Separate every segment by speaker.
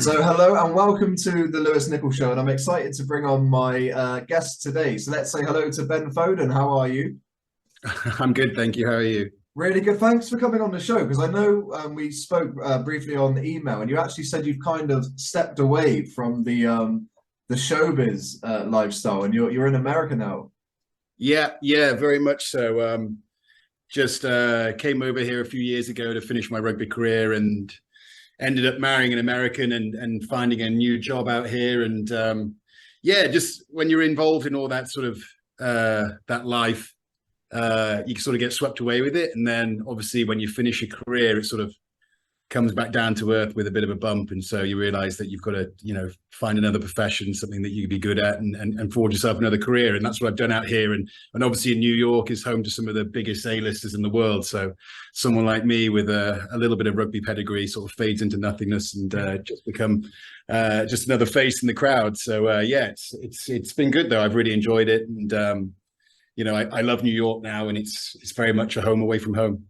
Speaker 1: So, hello and welcome to the Lewis Nicol Show, and I'm excited to bring on my guest today. So, let's say hello to Ben Foden. How are you?
Speaker 2: I'm good, thank you. How are you?
Speaker 1: Really good. Thanks for coming on the show because I know we spoke briefly on email, and you actually said you've kind of stepped away from the showbiz lifestyle, and you're in America now.
Speaker 2: Yeah, very much so. Just came over here a few years ago to finish my rugby career and ended up marrying an American and finding a new job out here. And yeah, just when you're involved in all that sort of that life, you sort of get swept away with it. And then obviously when you finish your career, it sort of comes back down to earth with a bit of a bump. And so you realize that you've got to, find another profession, something that you could be good at and forge yourself another career. And that's what I've done out here. And obviously in New York is home to some of the biggest A-listers in the world. So someone like me with a little bit of rugby pedigree sort of fades into nothingness and just become just another face in the crowd. So yeah, it's been good though. I've really enjoyed it. And, I love New York now, and it's very much a home away from home.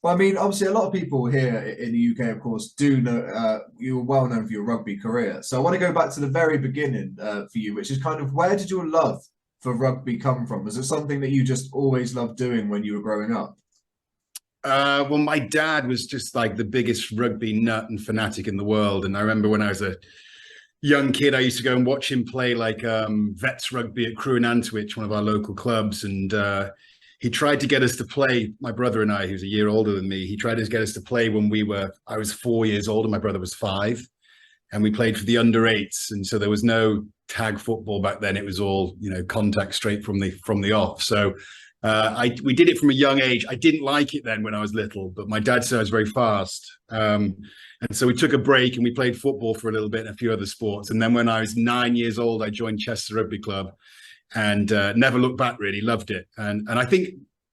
Speaker 1: Well, I mean, obviously, a lot of people here in the UK, of course, do know you were well known for your rugby career. So I want to go back to the very beginning for you, which is kind of where did your love for rugby come from? Was it something that you just always loved doing when you were growing up?
Speaker 2: Well, my dad was just like the biggest rugby nut and fanatic in the world. And I remember when I was a young kid, I used to go and watch him play like vets rugby at Crewe and Antwich, one of our local clubs. And he tried to get us to play, my brother and I, who's a year older than me, he tried to get us to play when I was 4 years old and my brother was 5. And we played for the under eights. And so there was no tag football back then. It was all, contact straight from the off. So we did it from a young age. I didn't like it then when I was little, but my dad said I was very fast. And so we took a break and we played football for a little bit and a few other sports. And then when I was 9 years old, I joined Chester Rugby Club and never looked back, really loved it. And I think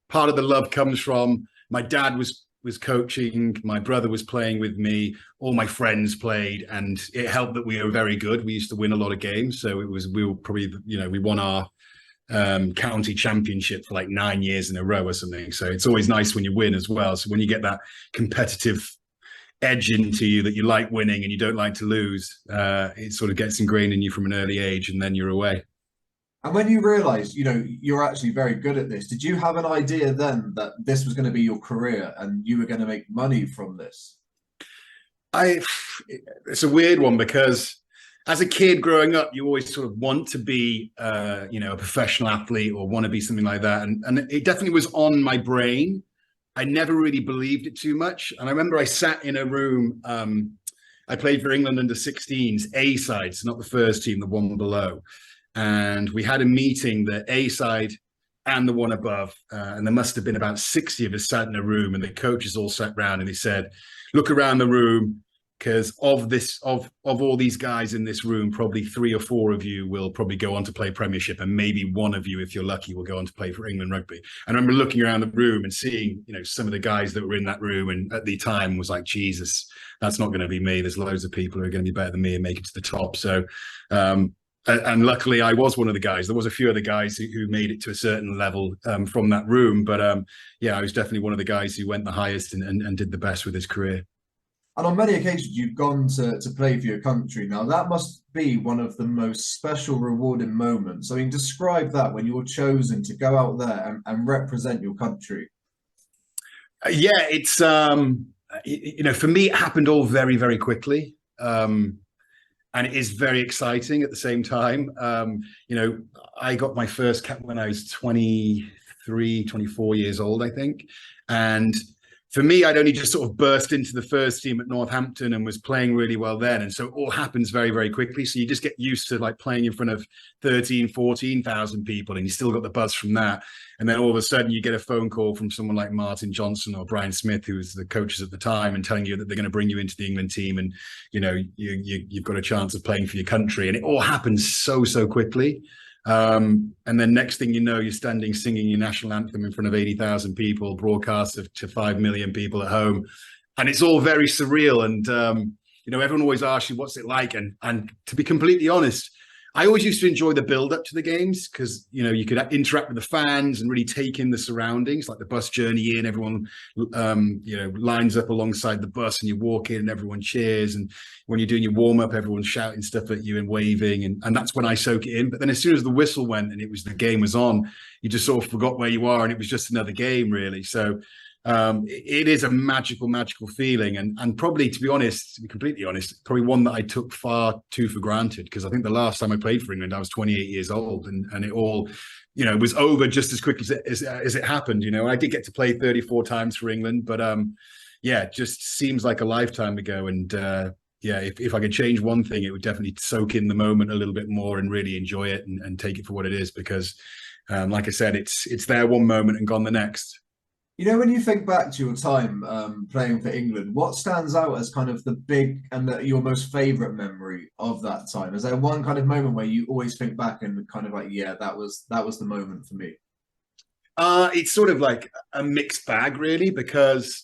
Speaker 2: part of the love comes from my dad was coaching, my brother was playing with me, all my friends played, and it helped that we were very good. We used to win a lot of games. So we were probably, we won our county championship for like 9 years in a row or something. So it's always nice when you win as well. So when you get that competitive edge into you that you like winning and you don't like to lose, it sort of gets ingrained in you from an early age, and then you're away.
Speaker 1: And when you realized, you're actually very good at this, did you have an idea then that this was going to be your career and you were going to make money from this?
Speaker 2: It's a weird one because as a kid growing up, you always sort of want to be, a professional athlete or want to be something like that. And it definitely was on my brain. I never really believed it too much. And I remember I sat in a room. I played for England under 16s, A sides, not the first team, the one below. And we had a meeting, the A side and the one above. And there must have been about 60 of us sat in a room, and the coaches all sat around and they said, look around the room, because of all these guys in this room, probably 3 or 4 of you will probably go on to play Premiership, and maybe one of you, if you're lucky, will go on to play for England Rugby. And I remember looking around the room and seeing, some of the guys that were in that room, and at the time was like, Jesus, that's not going to be me. There's loads of people who are going to be better than me and make it to the top. So, and luckily I was one of the guys. There was a few other guys who made it to a certain level from that room. But yeah, I was definitely one of the guys who went the highest and did the best with his career.
Speaker 1: And on many occasions, you've gone to play for your country. Now, that must be one of the most special, rewarding moments. I mean, describe that when you're chosen to go out there and represent your country.
Speaker 2: Yeah, it's, for me, it happened all very, very quickly. And it is very exciting at the same time. I got my first cap when I was 23, 24 years old, I think. And for me, I'd only just sort of burst into the first team at Northampton and was playing really well then. And so it all happens very, very quickly. So you just get used to like playing in front of 13, 14,000 people, and you still got the buzz from that. And then all of a sudden you get a phone call from someone like Martin Johnson or Brian Smith, who was the coaches at the time, and telling you that they're going to bring you into the England team. And, you've got a chance of playing for your country. And it all happens so, so quickly. And then next thing you know, you're standing singing your national anthem in front of 80,000 people, broadcast to 5 million people at home. And it's all very surreal. And, everyone always asks you, what's it like? And to be completely honest, I always used to enjoy the build up to the games because, you know, you could interact with the fans and really take in the surroundings, like the bus journey in. Everyone, you know, lines up alongside the bus and you walk in and everyone cheers. And when you're doing your warm up, everyone's shouting stuff at you and waving. And that's when I soak it in. But then as soon as the whistle went and the game was on, you just sort of forgot where you are and it was just another game, really. So it is a magical feeling, and probably, to be honest, to be completely honest, probably one that I took far too for granted, because I think the last time I played for England I was 28 years old, and it all, you know, was over just as quick as it happened. You know, I did get to play 34 times for England, but yeah, it just seems like a lifetime ago. And yeah, if I could change one thing, it would definitely soak in the moment a little bit more and really enjoy it and take it for what it is, because like I said, it's there one moment and gone the next.
Speaker 1: You know, when you think back to your time playing for England, what stands out as kind of the big and your most favourite memory of that time? Is there one kind of moment where you always think back and kind of like, yeah, that was the moment for me?
Speaker 2: It's sort of like a mixed bag, really, because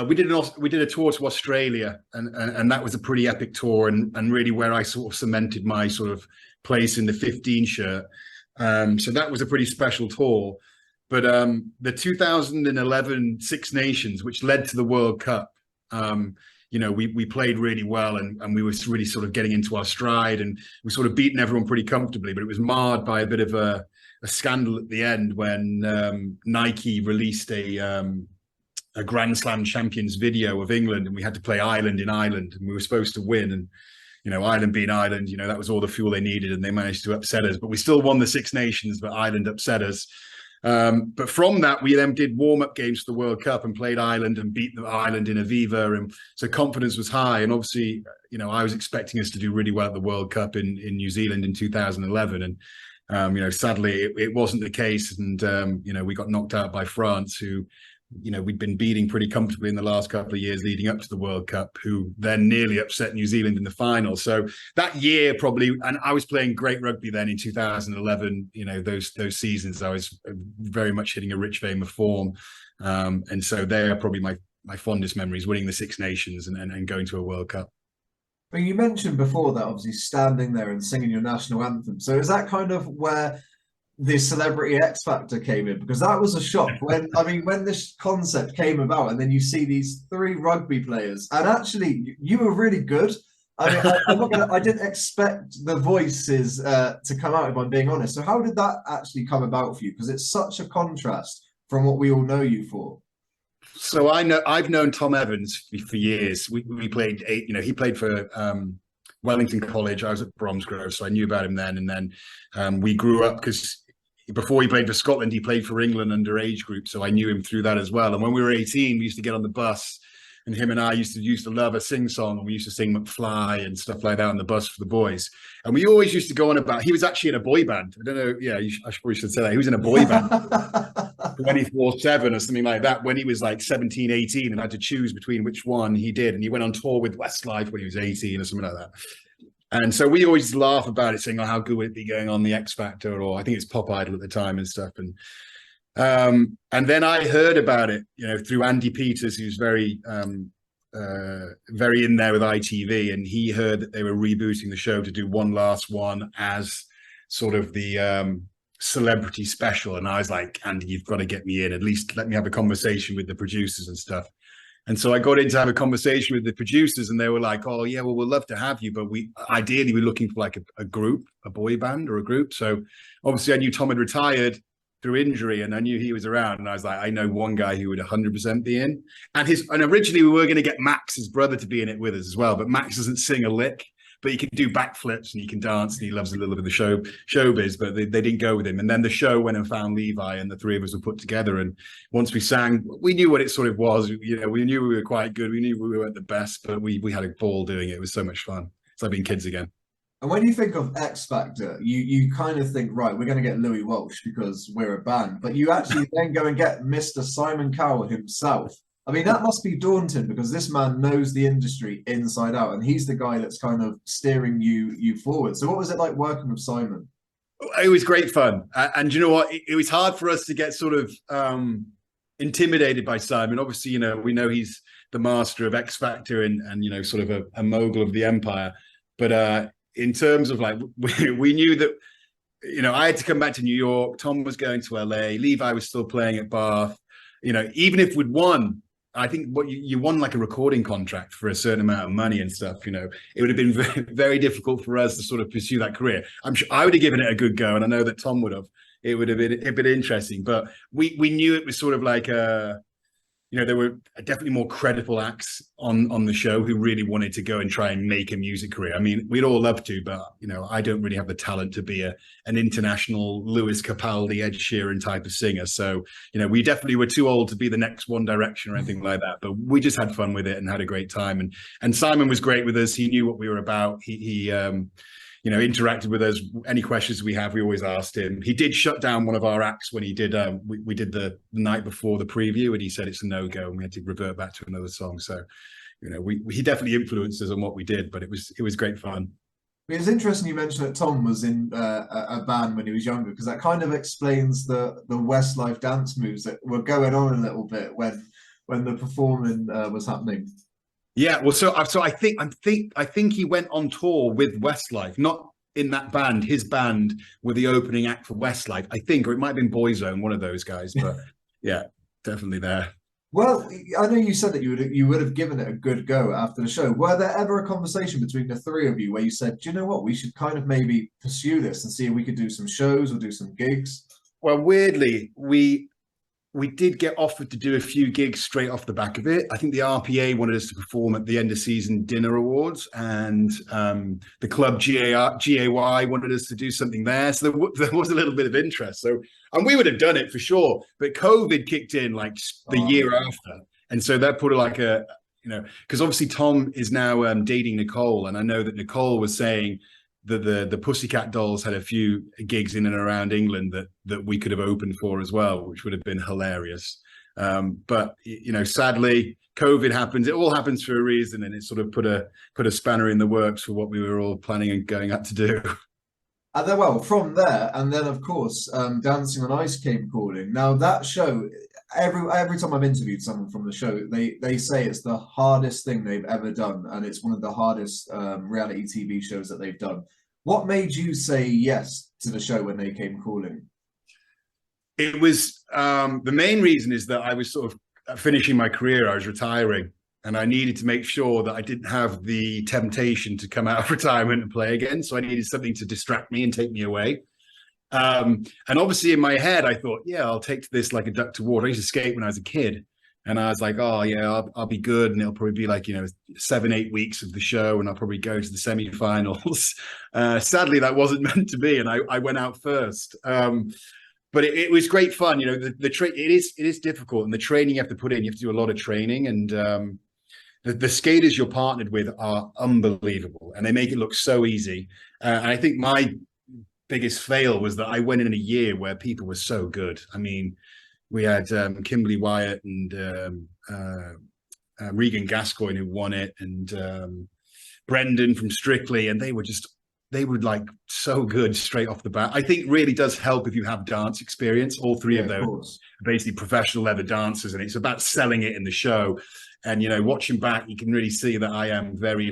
Speaker 2: we did a tour to Australia, and that was a pretty epic tour, and really where I sort of cemented my sort of place in the 15 shirt. So that was a pretty special tour. But the 2011 Six Nations, which led to the World Cup, you know, we played really well, and we were really sort of getting into our stride, and we sort of beaten everyone pretty comfortably. But it was marred by a bit of a scandal at the end when Nike released a Grand Slam champions video of England, and we had to play Ireland in Ireland, and we were supposed to win. And you know, Ireland being Ireland, you know, that was all the fuel they needed, and they managed to upset us. But we still won the Six Nations, but Ireland upset us. But from that, we then did warm-up games for the World Cup and played Ireland and beat the Ireland in Aviva, and so confidence was high. And obviously, you know, I was expecting us to do really well at the World Cup in New Zealand in 2011, and you know, sadly, it wasn't the case, and you know, we got knocked out by France, who, you know, we'd been beating pretty comfortably in the last couple of years leading up to the World Cup, who then nearly upset New Zealand in the final. So that year probably, and I was playing great rugby then in 2011, you know, those seasons, I was very much hitting a rich vein of form. And so they are probably my fondest memories, winning the Six Nations and going to a World Cup.
Speaker 1: Well, you mentioned before that obviously standing there and singing your national anthem. So is that kind of where the Celebrity X Factor came in? Because that was a shock when, I mean, when this concept came about, and then you see these three rugby players, and actually you were really good. I mean, I didn't expect the voices to come out, if I'm being honest. So how did that actually come about for you? Because it's such a contrast from what we all know you for.
Speaker 2: So I've known Tom Evans for years. We played you know, he played for Wellington College. I was at Bromsgrove, so I knew about him then. And then we grew up, because before he played for Scotland, he played for England underage group, so I knew him through that as well. And when we were 18, we used to get on the bus, and him and I used to love a sing song, and we used to sing McFly and stuff like that on the bus for the boys. And we always used to go on about, he was actually in a boy band. I don't know, yeah, I probably should say that. He was in a boy band 24/7 or something like that when he was like 17, 18, and had to choose between which one he did. And he went on tour with Westlife when he was 18 or something like that. And so we always laugh about it, saying, "Oh, how good would it be going on the X Factor?" Or I think it's Pop Idol at the time and stuff. And then I heard about it, you know, through Andy Peters, who's very in there with ITV, and he heard that they were rebooting the show to do One Last One as sort of the celebrity special. And I was like, "Andy, you've got to get me in. At least let me have a conversation with the producers and stuff." And so I got in to have a conversation with the producers, and they were like, "Oh yeah, well, we'd love to have you, but we're looking for like a group, a boy band or a group." So obviously I knew Tom had retired through injury, and I knew he was around, and I was like, I know one guy who would 100% be in. And originally we were going to get Max, his brother, to be in it with us as well, but Max doesn't sing a lick, but he can do backflips and he can dance, and he loves a little bit of the showbiz, but they didn't go with him. And then the show went and found Levi, and the three of us were put together. And once we sang, we knew what it sort of was. You know, we knew we were quite good. We knew we weren't the best, but we had a ball doing it. It was so much fun. It's like being kids again.
Speaker 1: And when you think of X Factor, you kind of think, right, we're going to get Louis Walsh because we're a band, but you actually then go and get Mr. Simon Cowell himself. I mean, that must be daunting, because this man knows the industry inside out, and he's the guy that's kind of steering you forward. So what was it like working with Simon?
Speaker 2: It was great fun. And you know what? It was hard for us to get sort of intimidated by Simon. Obviously, you know, we know he's the master of X Factor and you know, sort of a mogul of the empire. But in terms of like, we knew that, I had to come back to New York. Tom was going to LA. Levi was still playing at Bath. Even if we'd won, I think what you won like a recording contract for a certain amount of money and stuff, it would have been very, very difficult for us to sort of pursue that career. I'm sure I would have given it a good go, and I know that Tom would have. It would have been interesting, but we knew it was sort of like there were definitely more credible acts on the show who really wanted to go and try and make a music career. I mean, we'd all love to, but I don't really have the talent to be an international Lewis Capaldi, Ed Sheeran type of singer. So we definitely were too old to be the next One Direction or anything like that. But we just had fun with it and had a great time. And Simon was great with us. He knew what we were about. He interacted with us. Any questions we have, we always asked him. He did shut down one of our acts when he did. We did the night before the preview, and he said it's a no-go, and we had to revert back to another song. So, he definitely influenced us on what we did, but it was great fun.
Speaker 1: It's interesting you mentioned that Tom was in a band when he was younger, because that kind of explains the Westlife dance moves that were going on a little bit when the performing was happening.
Speaker 2: Yeah, well, so I think he went on tour with Westlife, not in that band. His band were the opening act for Westlife, I think, or it might have been Boyzone, one of those guys. But yeah, definitely there.
Speaker 1: Well, I know you said that you would have given it a good go after the show. Were there ever a conversation between the three of you where you said, "Do you know what? We should kind of maybe pursue this and see if we could do some shows or do some gigs"?
Speaker 2: Well, weirdly, we did get offered to do a few gigs straight off the back of it. I think the RPA wanted us to perform at the end of season dinner awards, and the club GAY wanted us to do something there. So there was a little bit of interest. So, and we would have done it for sure, but COVID kicked in like the year after. And so that put like because obviously Tom is now dating Nicole. And I know that Nicole was saying that the Pussycat Dolls had a few gigs in and around England that we could have opened for as well, which would have been hilarious. But sadly, COVID happens. It all happens for a reason, and it sort of put a spanner in the works for what we were all planning and going out to do.
Speaker 1: And then, well, from there, and then of course, Dancing on Ice came calling. Now that show, every time I've interviewed someone from the show, they say it's the hardest thing they've ever done, and it's one of the hardest reality TV shows that they've done. What made you say yes to the show when they came calling?
Speaker 2: It was the main reason is that I was sort of finishing my career. I was retiring, and I needed to make sure that I didn't have the temptation to come out of retirement and play again. So I needed something to distract me and take me away. And obviously in my head, I thought, yeah, I'll take to this like a duck to water. I used to skate when I was a kid. And I was like, oh, yeah, I'll be good. And it'll probably be like, 7-8 weeks of the show, and I'll probably go to the semi-finals. Sadly, that wasn't meant to be. And I went out first. But it was great fun. It is difficult. And the training you have to put in, you have to do a lot of training. And the skaters you're partnered with are unbelievable. And they make it look so easy. And I think my biggest fail was that I went in a year where people were so good. I mean, we had Kimberly Wyatt and Regan Gascoigne who won it, and Brendan from Strictly, and they were like so good straight off the bat. I think really does help if you have dance experience. All three of those are basically professional leather dancers, and it's about selling it in the show. And watching back, you can really see that I am very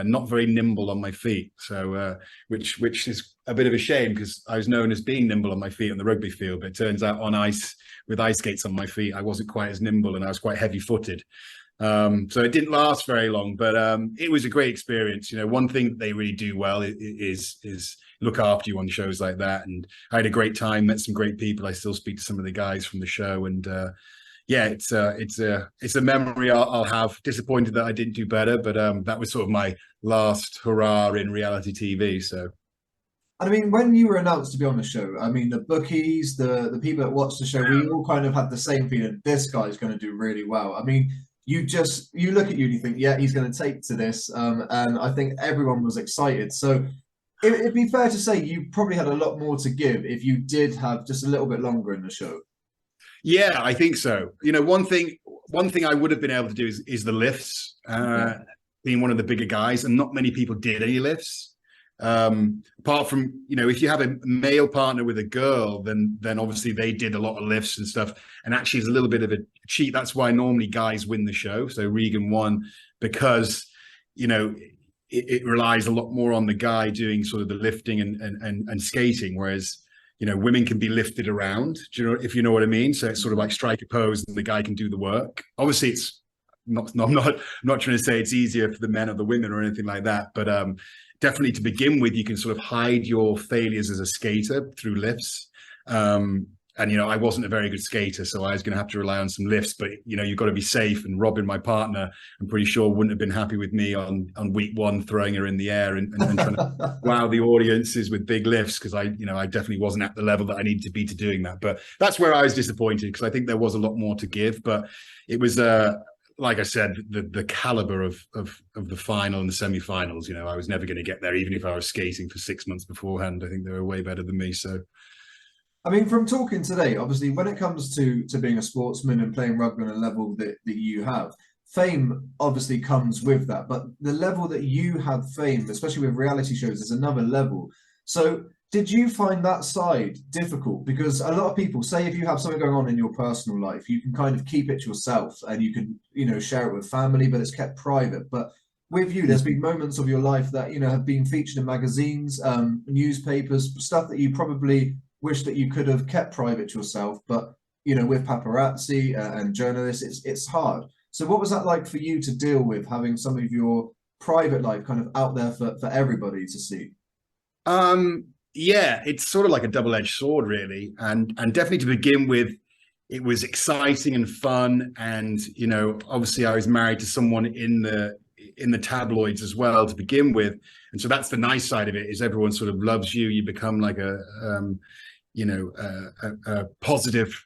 Speaker 2: not very nimble on my feet. So which is a bit of a shame, because I was known as being nimble on my feet on the rugby field, but it turns out on ice with ice skates on my feet, I wasn't quite as nimble, and I was quite heavy footed. So it didn't last very long, but it was a great experience. One thing that they really do well is look after you on shows like that. And I had a great time, met some great people. I still speak to some of the guys from the show, and yeah, it's a memory I'll have. Disappointed that I didn't do better, but that was sort of my last hurrah in reality TV. So,
Speaker 1: and I mean, when you were announced to be on the show, I mean, the bookies, the people that watched the show, we all kind of had the same feeling. This guy's going to do really well. I mean, you look at you and you think, yeah, he's going to take to this, and I think everyone was excited. So it'd be fair to say you probably had a lot more to give if you did have just a little bit longer in the show.
Speaker 2: Yeah, I think so. One thing I would have been able to do is the lifts, being one of the bigger guys, and not many people did any lifts. Apart from, if you have a male partner with a girl, then obviously they did a lot of lifts and stuff. And actually it's a little bit of a cheat. That's why normally guys win the show. So Regan won because, it relies a lot more on the guy doing sort of the lifting and skating, whereas women can be lifted around. Do you know, if you know what I mean? So it's sort of like strike a pose, and the guy can do the work. Obviously, it's I'm not trying to say it's easier for the men or the women or anything like that, but definitely to begin with, you can sort of hide your failures as a skater through lifts. And I wasn't a very good skater, so I was going to have to rely on some lifts. But you've got to be safe. And Robin, my partner, I'm pretty sure wouldn't have been happy with me on week one throwing her in the air and trying to wow the audiences with big lifts, because I definitely wasn't at the level that I needed to be to doing that. But that's where I was disappointed, because I think there was a lot more to give. But it was like I said, the caliber of the final and the semi-finals. I was never going to get there, even if I was skating for 6 months beforehand. I think they were way better than me. So.
Speaker 1: I mean, from talking today, obviously, when it comes to being a sportsman and playing rugby on a level that you have, fame obviously comes with that. But the level that you have fame, especially with reality shows, is another level. So did you find that side difficult? Because a lot of people say if you have something going on in your personal life, you can kind of keep it to yourself and you can, share it with family, but it's kept private. But with you, there's been moments of your life that, have been featured in magazines, newspapers, stuff that you probably wish that you could have kept private to yourself, but with paparazzi and journalists, it's hard. So what was that like for you to deal with, having some of your private life kind of out there for everybody to see?
Speaker 2: Yeah, it's sort of like a double-edged sword, really, and definitely to begin with, it was exciting and fun, and obviously I was married to someone in the tabloids as well to begin with, and so that's the nice side of it, is everyone sort of loves you. You become like a positive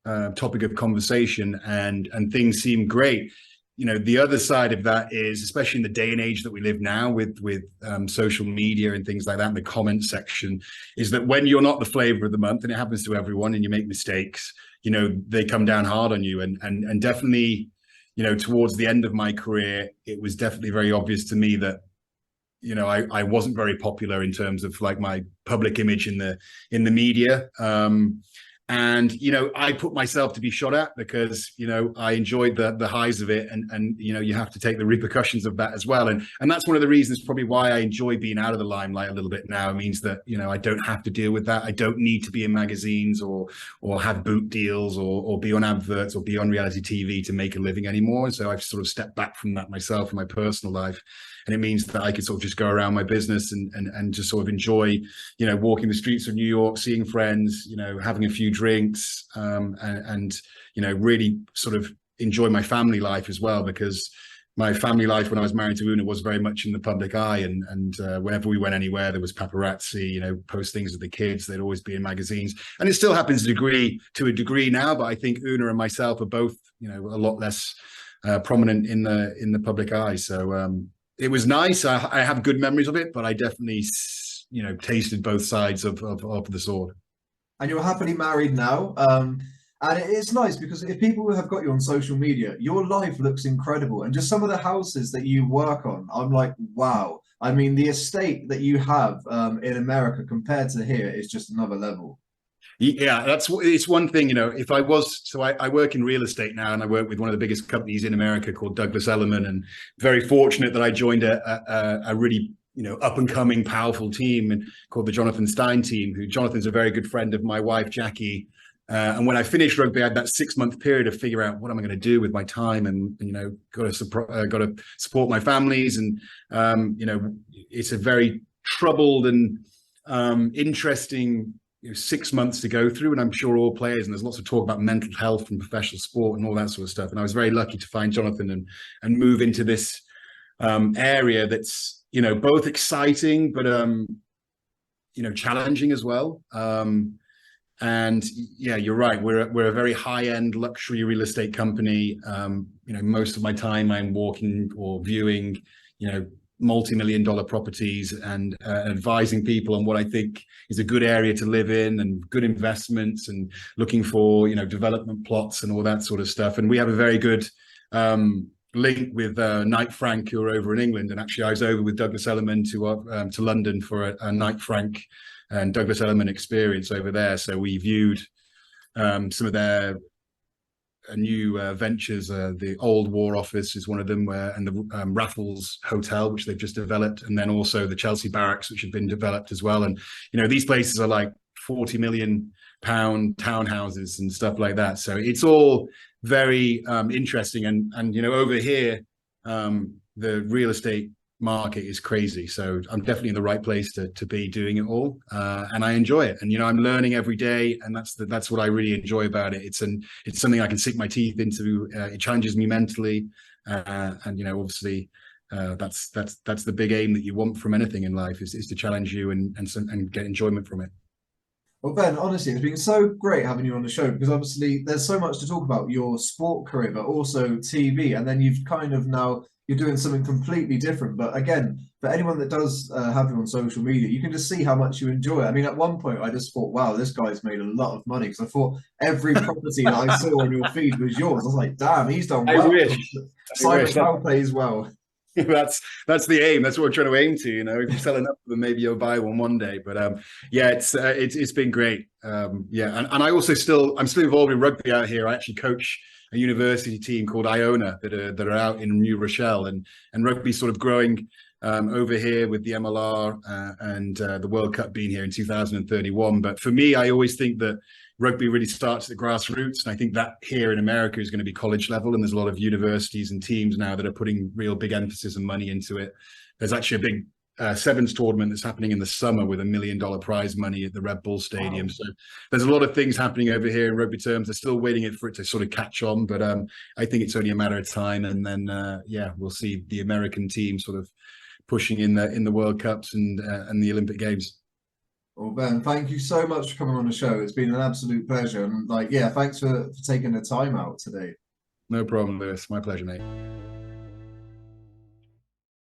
Speaker 2: topic of conversation, and things seem great. The other side of that is, especially in the day and age that we live now with social media and things like that, in the comment section, is that when you're not the flavor of the month, and it happens to everyone, and you make mistakes, they come down hard on you. And definitely, towards the end of my career, it was definitely very obvious to me that I wasn't very popular in terms of like my public image in the media. And I put myself to be shot at, because I enjoyed the highs of it, and you have to take the repercussions of that as well. And that's one of the reasons probably why I enjoy being out of the limelight a little bit now. It means that I don't have to deal with that. I don't need to be in magazines or have boot deals or be on adverts or be on reality TV to make a living anymore. So I've sort of stepped back from that myself in my personal life. And it means that I could sort of just go around my business and just sort of enjoy, walking the streets of New York, seeing friends, having a few drinks, and really sort of enjoy my family life as well, because my family life when I was married to Una was very much in the public eye, and whenever we went anywhere, there was paparazzi, post things with the kids. They'd always be in magazines, and it still happens to a degree now. But I think Una and myself are both, a lot less prominent in the public eye. So it was nice. I have good memories of it, but I definitely, tasted both sides of the sword.
Speaker 1: And you're happily married now. And it's nice because if people have got you on social media, your life looks incredible. And just some of the houses that you work on, I'm like, wow. I mean, the estate that you have in America compared to here is just another level.
Speaker 2: Yeah, it's one thing, if I work in real estate now, and I work with one of the biggest companies in America called Douglas Elliman, and very fortunate that I joined a really, up and coming powerful team called the Jonathan Stein team, who Jonathan's a very good friend of my wife, Jackie. And when I finished rugby, I had that 6-month period of figure out what am I going to do with my time, and got to support my families, and it's a very troubled and interesting 6 months to go through, and I'm sure all players, and there's lots of talk about mental health and professional sport and all that sort of stuff. And I was very lucky to find Jonathan and move into this area that's both exciting but challenging as well. And yeah, you're right. We're a very high-end luxury real estate company. Most of my time I'm walking or viewing, multi-million-dollar properties and advising people on what I think is a good area to live in and good investments, and looking for development plots and all that sort of stuff. And we have a very good link with Knight Frank, who are over in England. And actually, I was over with Douglas Elliman to London for a Knight Frank and Douglas Elliman experience over there. So we viewed some of their new ventures. The Old War Office is one of them, and the Raffles Hotel, which they've just developed, and then also the Chelsea Barracks, which have been developed as well. And these places are like 40 million pound townhouses and stuff like that. So it's all very interesting. And over here, the real estate market is crazy. So I'm definitely in the right place to be doing it all, and I enjoy it. And I'm learning every day, and that's what I really enjoy about it. It's something I can sink my teeth into. It challenges me mentally, and obviously that's the big aim that you want from anything in life is to challenge you and get enjoyment from it.
Speaker 1: Well, Ben, honestly, it's been so great having you on the show, because obviously there's so much to talk about your sport career, but also TV. And then you've kind of now, you're doing something completely different. But again, for anyone that does have you on social media, you can just see how much you enjoy it. I mean, at one point, I just thought, wow, this guy's made a lot of money, because I thought every property that I saw on your feed was yours. I was like, damn, he's done well.
Speaker 2: I wish.
Speaker 1: Simon Cowell plays well.
Speaker 2: That's the aim. That's what we're trying to aim to. If you sell enough of them, maybe you'll buy one day. But yeah, it's been great. Yeah, and I'm still involved in rugby out here. I actually coach a university team called Iona that are out in New Rochelle, and rugby's sort of growing over here with the MLR and the World Cup being here in 2031. But for me, I always think that rugby really starts at the grassroots. And I think that here in America is going to be college level. And there's a lot of universities and teams now that are putting real big emphasis and money into it. There's actually a big sevens tournament that's happening in the summer with $1 million prize money at the Red Bull Stadium. Wow. So there's a lot of things happening over here in rugby terms. They're still waiting for it to sort of catch on. But I think it's only a matter of time. And then, we'll see the American team sort of pushing in the World Cups and the Olympic Games.
Speaker 1: Well, Ben, thank you so much for coming on the show. It's been an absolute pleasure. And thanks for taking the time out today.
Speaker 2: No problem, Lewis. My pleasure, mate.